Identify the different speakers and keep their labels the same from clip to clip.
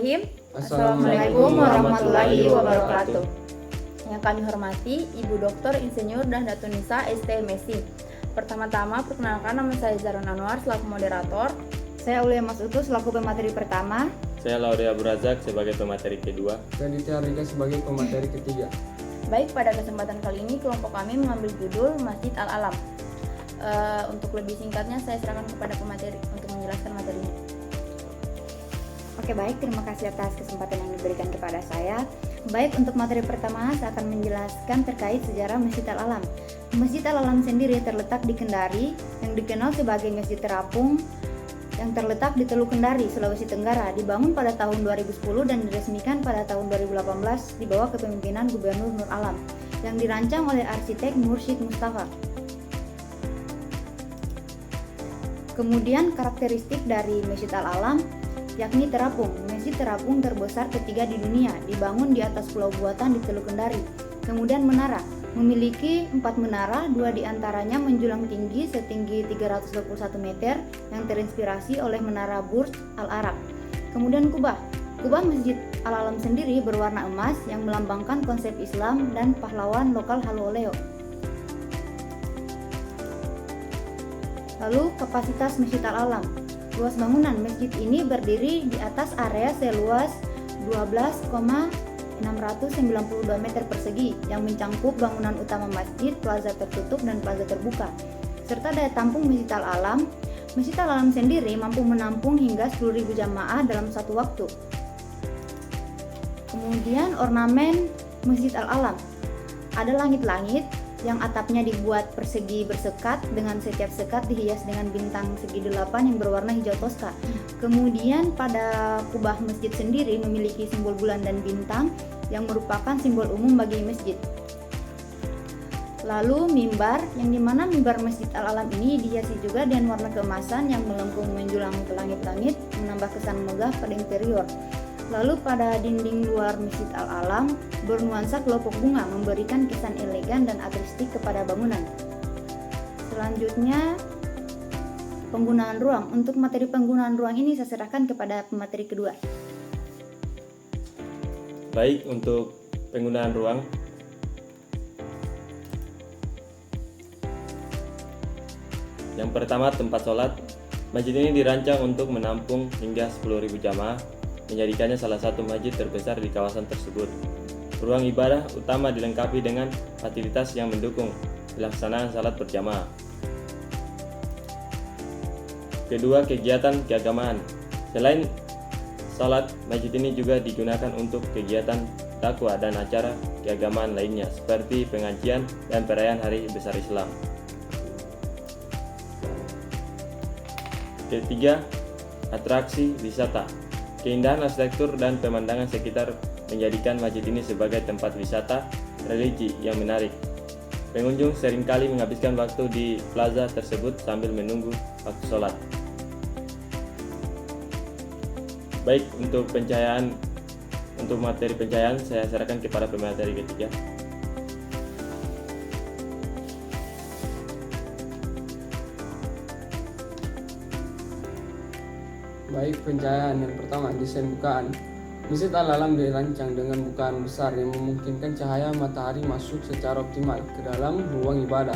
Speaker 1: Bismillahirrahmanirrahim.
Speaker 2: Assalamualaikum warahmatullahi wabarakatuh.
Speaker 1: Yang kami hormati Ibu Dr. Insinyur Dahdatu Nisa ST MSc. Pertama-tama perkenalkan, nama saya Zaron Anwar selaku moderator.
Speaker 2: Saya Aulia Masutu selaku pemateri pertama.
Speaker 3: Saya Laudia Burazak sebagai pemateri kedua.
Speaker 4: Dan Ditya Rika sebagai pemateri ketiga.
Speaker 1: Baik, pada kesempatan kali ini kelompok kami mengambil judul Masjid Al-Alam. Untuk lebih singkatnya saya serahkan kepada pemateri untuk menjelaskan materinya.
Speaker 2: Oke, baik, terima kasih atas kesempatan yang diberikan kepada saya. Baik, untuk materi pertama saya akan menjelaskan terkait sejarah Masjid Al-Alam. Masjid Al-Alam sendiri terletak di Kendari yang dikenal sebagai Masjid Terapung yang terletak di Teluk Kendari, Sulawesi Tenggara, dibangun pada tahun 2010 dan diresmikan pada tahun 2018 di bawah kepemimpinan Gubernur Nur Alam yang dirancang oleh arsitek Mursyid Mustafa. Kemudian karakteristik dari Masjid Al-Alam yakni terapung. Masjid terapung terbesar ketiga di dunia, dibangun di atas pulau buatan di Teluk Kendari. Kemudian menara, memiliki 4 menara, 2 diantaranya menjulang tinggi setinggi 321 meter yang terinspirasi oleh menara Burj Al Arab. Kemudian kubah Masjid Al-Alam sendiri berwarna emas yang melambangkan konsep Islam dan pahlawan lokal Haloleo. Lalu kapasitas Masjid Al-Alam. Luas bangunan masjid ini berdiri di atas area seluas 12,692 meter persegi yang mencangkup bangunan utama masjid, plaza tertutup, dan plaza terbuka. Serta daya tampung Masjid Al-Alam. Masjid Al-Alam sendiri mampu menampung hingga 10.000 jamaah dalam satu waktu. Kemudian ornamen Masjid Al-Alam. Ada langit-langit yang atapnya dibuat persegi bersekat, dengan setiap sekat dihias dengan bintang segi 8 yang berwarna hijau toska. Kemudian pada kubah masjid sendiri memiliki simbol bulan dan bintang yang merupakan simbol umum bagi masjid. Lalu mimbar, yang dimana mimbar Masjid Al-Alam ini dihiasi juga dengan warna keemasan yang melengkung menjulang ke langit-langit, menambah kesan megah pada interior. Lalu pada dinding luar Masjid Al-Alam bernuansa kelopak bunga, memberikan kesan elegan dan artistik kepada bangunan. Selanjutnya penggunaan ruang. Untuk materi penggunaan ruang ini saya serahkan kepada pemateri kedua.
Speaker 3: Baik, untuk penggunaan ruang. Yang pertama, tempat sholat. Masjid ini dirancang untuk menampung hingga 10.000 jamaah, menjadikannya salah satu masjid terbesar di kawasan tersebut. Ruang ibadah utama dilengkapi dengan fasilitas yang mendukung pelaksanaan salat berjamaah. Kedua, kegiatan keagamaan. Selain salat, masjid ini juga digunakan untuk kegiatan dakwah dan acara keagamaan lainnya seperti pengajian dan perayaan Hari Besar Islam. Ketiga, atraksi wisata. Keindahan arsitektur dan pemandangan sekitar menjadikan masjid ini sebagai tempat wisata religi yang menarik. Pengunjung seringkali menghabiskan waktu di plaza tersebut sambil menunggu waktu sholat. Baik, untuk materi pencahayaan saya serahkan kepada pemateri ketiga.
Speaker 4: Baik, pencahayaan. Yang pertama, desain bukaan. Masjid Al-Alam dirancang dengan bukaan besar yang memungkinkan cahaya matahari masuk secara optimal ke dalam ruang ibadah.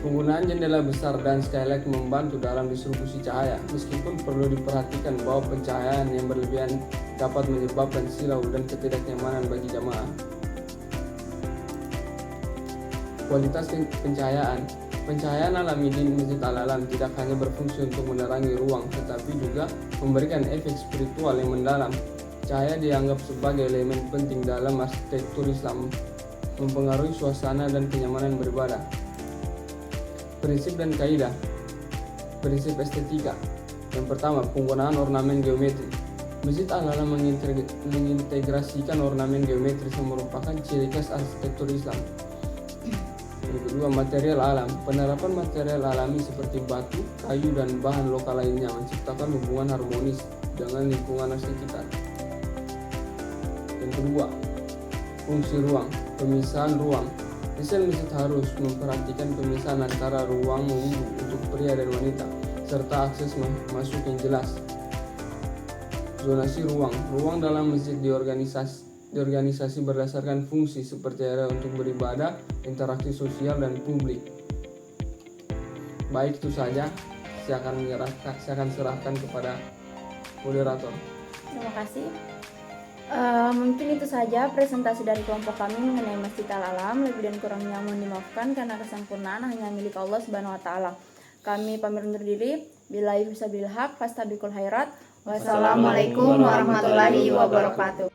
Speaker 4: Penggunaan jendela besar dan skylight membantu dalam distribusi cahaya, meskipun perlu diperhatikan bahwa pencahayaan yang berlebihan dapat menyebabkan silau dan ketidaknyamanan bagi jamaah. Kualitas pencahayaan. Pencahayaan alami di Masjid Al-Alam tidak hanya berfungsi untuk menerangi ruang, tetapi juga memberikan efek spiritual yang mendalam. Cahaya dianggap sebagai elemen penting dalam arsitektur Islam, mempengaruhi suasana dan kenyamanan beribadah. Prinsip dan kaidah. Prinsip estetika. Yang pertama, penggunaan ornamen geometri. Masjid Al-Alam mengintegrasikan ornamen geometris yang merupakan ciri khas arsitektur Islam. Yang kedua, material alam. Penerapan material alami seperti batu, kayu, dan bahan lokal lainnya menciptakan hubungan harmonis dengan lingkungan sekitar. Yang kedua, fungsi ruang. Pemisahan ruang. Desain masjid harus memperhatikan pemisahan antara ruang wudhu untuk pria dan wanita, serta akses masuk yang jelas. Zonasi ruang. Ruang dalam masjid diorganisasi berdasarkan fungsi seperti area untuk beribadah, interaksi sosial, dan publik. Baik, itu saja. Saya akan serahkan kepada moderator.
Speaker 1: Terima kasih. Mungkin itu saja presentasi dari kelompok kami mengenai Masjid Al-Alam. Lebih dan kurangnya mohon dimaafkan karena kesempurnaan hanya milik Allah Subhanahu wa taala. Kami pamit undur diri. Billahi fisabilil haq, fastabiqul khairat.
Speaker 2: Wassalamualaikum warahmatullahi wabarakatuh.